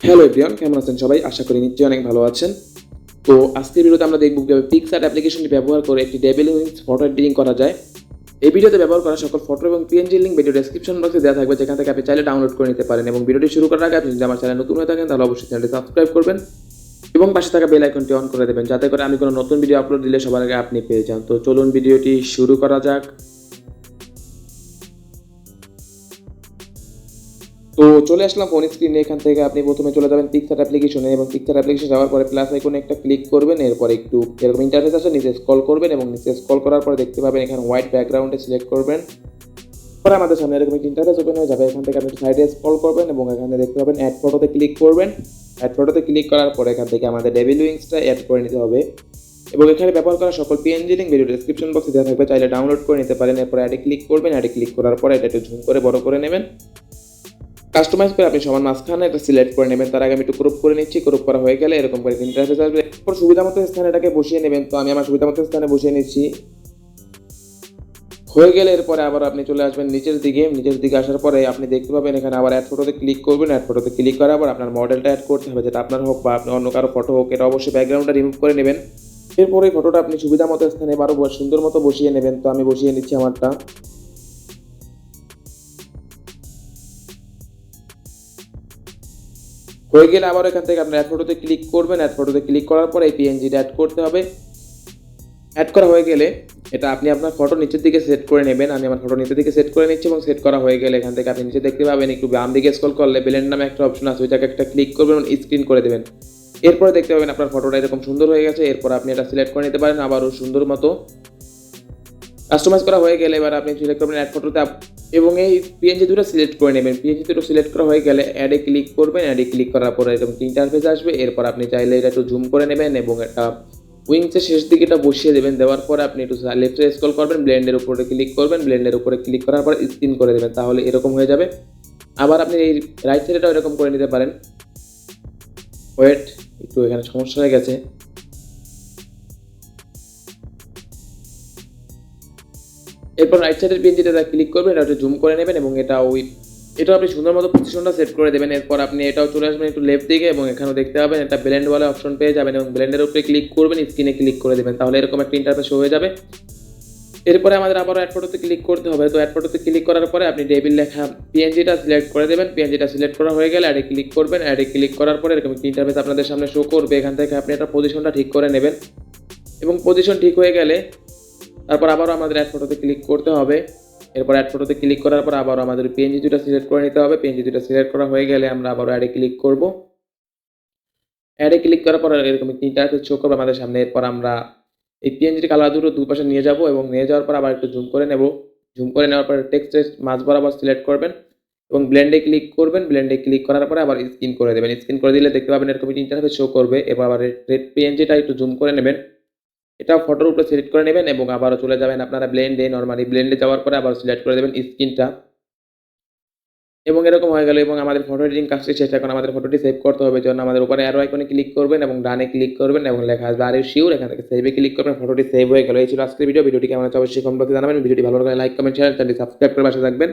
Hello everyone, কেমন আছেন সবাই? আশা করি নিশ্চয়ই অনেক ভালো আছেন। তো আজকের ভিডিওতে আমরা দেখব কিভাবে PicsArt অ্যাপ্লিকেশনটি ব্যবহার করে একটি ডেভিল উইংস ফটো এডিটিং করা যায়। এই ভিডিওতে ব্যবহার করা সকল ফটো এবং পিএনজি লিঙ্ক ভিডিও ডেসক্রিপশন বক্সে দেওয়া থাকবে, যেখান থেকে আপনি চাইলে ডাউনলোড করে নিতে পারেন। এবং ভিডিওটি শুরু করার আগে আপনি যদি আমার চ্যানেলে নতুন হয়ে থাকেন তাহলে অবশ্যই চ্যানেলটি সাবস্ক্রাইব করবেন এবং পাশে থাকা বেল আইকনটি অন করে দেবেন, যাতে করে আমি কোনো নতুন ভিডিও আপলোড দিলে সবার আগে আপনি পেয়ে যান। তো চলুন ভিডিওটি শুরু করা যাক। তো চলে আসলাম ফোন স্ক্রিনে। এখান থেকে আপনি প্রথমে চলে যাবেন PicsArt অ্যাপ্লিকেশনে এবং PicsArt অ্যাপ্লিকেশন যাওয়ার পরে প্লাস আইকনে একটা ক্লিক করবেন। এরপর একটু এরকম ইন্টারফেস আসে, নিচে স্ক্রল করবেন এবং নিচে স্ক্রল করার পরে দেখতে পাবেন এখানে হোয়াইট ব্যাকগ্রাউন্ডে সিলেক্ট করবেন। পরে আমাদের সামনে এরকম একটা ইন্টারফেস ওপেন হয়ে যাবে। এখান থেকে আপনি সাইডে স্ক্রল করবেন এবং এখানে দেখতে পাবেন অ্যাড ফটোতে ক্লিক করবেন। অ্যাড ফটোতে ক্লিক করার পরে এখান থেকে আমাদের ডেভিল উইংসটা অ্যাড করে নিতে হবে এবং এখানে ব্যবহার করা সকল পিএনজি লিঙ্ক ভিডিও ডেসক্রিপশন বক্সে দেওয়া থাকবে, চাইলে ডাউনলোড করে নিতে পারেন। এরপর অ্যাডে ক্লিক করবেন। অ্যাডে ক্লিক করার পরে এটা একটু ঝুম করে বড় করে নেবেন। কাস্টমাইজ করে আপনি সমান মাঝখানে এটা সিলেক্ট করে নেবেন। তার আগে আমি একটু ক্রপ করে নিচ্ছি। ক্রপ করা হয়ে গেলে এরকম করে ইন্টারফেস আসবে। এরপর সুবিধা মতো স্থানে এটাকে বসিয়ে নেবেন। তো আমি আমার সুবিধা মতো স্থানে বসিয়ে নিচ্ছি। হয়ে গেলে এরপরে আবার আপনি চলে আসবেন নিচের দিকে। নিচের দিকে আসার পরে আপনি দেখতে পাবেন এখানে আবার অ্যাড ফটোতে ক্লিক করবেন। অ্যাড ফটোতে ক্লিক করার পর আপনার মডেলটা অ্যাড করতে হবে, যেটা আপনার হোক বা আপনি অন্য কারো ফটো হোক, এটা অবশ্যই ব্যাকগ্রাউন্ডটা রিমুভ করে নেবেন। এরপরে এই ফটোটা আপনি সুবিধা মতো স্থানে আরও সুন্দর মতো বসিয়ে নেবেন। তো আমি বসিয়ে নিচ্ছি আমারটা। হয়ে গেলে আবার এখান থেকে আপনি অ্যাড ফটোতে ক্লিক করবেন। অ্যাড ফটোতে ক্লিক করার পর এই পিএনজিটা অ্যাড করতে হবে। অ্যাড করা হয়ে গেলে এটা আপনি আপনার ফটো নিচের দিকে সেট করে নেবেন। আমি আমার ফটো নিচের দিকে সেট করে নিচ্ছি এবং সেট করা হয়ে গেলে এখান থেকে আপনি নিচে দেখতে পাবেন একটু বাম দিকে স্ক্রল করলে ব্লেন্ড নামে একটা অপশন আছে, ওই জায়গায় একটা ক্লিক করবেন এবং স্ক্রিন করে দেবেন। এরপরে দেখতে পাবেন আপনার ফটোটা এরকম সুন্দর হয়ে গেছে। এরপর আপনি এটা সিলেক্ট করে নিতে পারেন আবারও সুন্দর মতো। কাস্টমাইজ করা হয়ে গেলে এবার আপনি সিলেক্ট করবেন অ্যাড ফটোতে এবং এই পিএনজি দুটো সিলেক্ট করে নেবেন। পিএনজি দুটো সিলেক্ট করা হয়ে গেলে অ্যাডে ক্লিক করবেন। অ্যাডে ক্লিক করার পরে এরকম ইন্টারফেস আসবে। এরপর আপনি চাইলে এটা একটু জুম করে নেবেন এবং একটা উইংসের শেষ দিকে এটা বসিয়ে দেবেন। দেওয়ার পরে আপনি একটু লেফটে স্ক্রল করবেন, ব্লেন্ডের উপরে ক্লিক করবেন। ব্লেন্ডের উপরে ক্লিক করার পর স্ক্রিন করে দেবেন, তাহলে এরকম হয়ে যাবে। আবার আপনি এই রাইট সাইডেটাও এরকম করে নিতে পারেন। ওয়েট, একটু এখানে সমস্যা হয়ে গেছে। এরপর রাইট সাইডের পিএনজিটা ক্লিক করবেন, এটা জুম করে নেবেন এবং এটা আপনি সুন্দর মতো পজিশনটা সেট করে দেবেন। এরপর আপনি এটাও চলে আসবেন একটু লেফট দিকে এবং এখানেও দেখতে পাবেন একটা ব্লেন্ড বলে অপশন পেয়ে যাবেন এবং ব্লেন্ডের উপরে ক্লিক করবেন, স্ক্রিনে ক্লিক করে দেবেন, তাহলে এরকম একটা ইন্টারফেস হয়ে যাবে। এরপরে আমাদের আবার অ্যাড ফটোতে ক্লিক করতে হবে। তো অ্যাড ফটোতে ক্লিক করার পরে আপনি ডেভিল লেখা পিএনজিটা সিলেক্ট করে দেবেন। পিএনজিটা সিলেক্ট করা হয়ে গেলে অ্যাডে ক্লিক করবেন। অ্যাডে ক্লিক করার পরে এরকম একটা ইন্টারফেস আপনাদের সামনে শো করবে। এখান থেকে আপনি একটা পজিশনটা ঠিক করে নেবেন এবং পজিশন ঠিক হয়ে গেলে তারপর আবারও আমাদের অ্যাড ফটোতে ক্লিক করতে হবে। এরপর অ্যাড ফটোতে ক্লিক করার পর আবারও আমাদের পিএনজি দুটো সিলেক্ট করে নিতে হবে। পিএনজি দুটো সিলেক্ট করা হয়ে গেলে আমরা আবারও অ্যাডে ক্লিক করব। অ্যাডে ক্লিক করার পর এরকম একটি ইন্টারফেস শো করবে আমাদের সামনে। এরপর আমরা এই পিএনজির কালার দুটো দুপাশে নিয়ে যাব এবং নিয়ে যাওয়ার পর আবার একটু জুম করে নেব। জুম করে নেওয়ার পর টেক্সটের মাঝ বরাবর সিলেক্ট করবেন এবং ব্লেন্ডে ক্লিক করবেন। ব্লেন্ডে ক্লিক করার পরে আবার স্ক্রিন করে দেবেন। স্ক্রিন করে দিলে দেখতে পাবেন এরকম একটি ইন্টারফেস শো করবে। এবার আবার রেড পিএনজিটা একটু জুম করে নেবেন। এটা ফটোর উপরে সিলেক্ট করে নেবেন এবং আবারও চলে যাবেন আপনারা ব্লেন্ডে। নরমালি ব্লেন্ডে যাওয়ার পরে আবার সিলেক্ট করে দেবেন স্ক্রিনটা এবং এরকম হয়ে গেল এবং আমাদের ফটো এডিটিং কাজটি শেষ। এখন আমাদের ফটোটি সেভ করতে হবে, জন্য আমাদের উপরে অ্যারো আইকনে ক্লিক করবেন এবং ডানে ক্লিক করবেন এবং লেখা আসবে আর ইউ শিওর, এখান থেকে সেভে ক্লিক করবেন। ফটোটি সেভ হয়ে গেল। এই ছিল আজকের ভিডিও। ভিডিওটি কেমন হচ্ছে অবশ্যই কমেন্ট বক্সে জানাবেন। ভিডিওটি ভালো লাগলে লাইক কমেন্ট শেয়ার, চ্যানেলটি সাবস্ক্রাইব করে পাশে থাকবেন।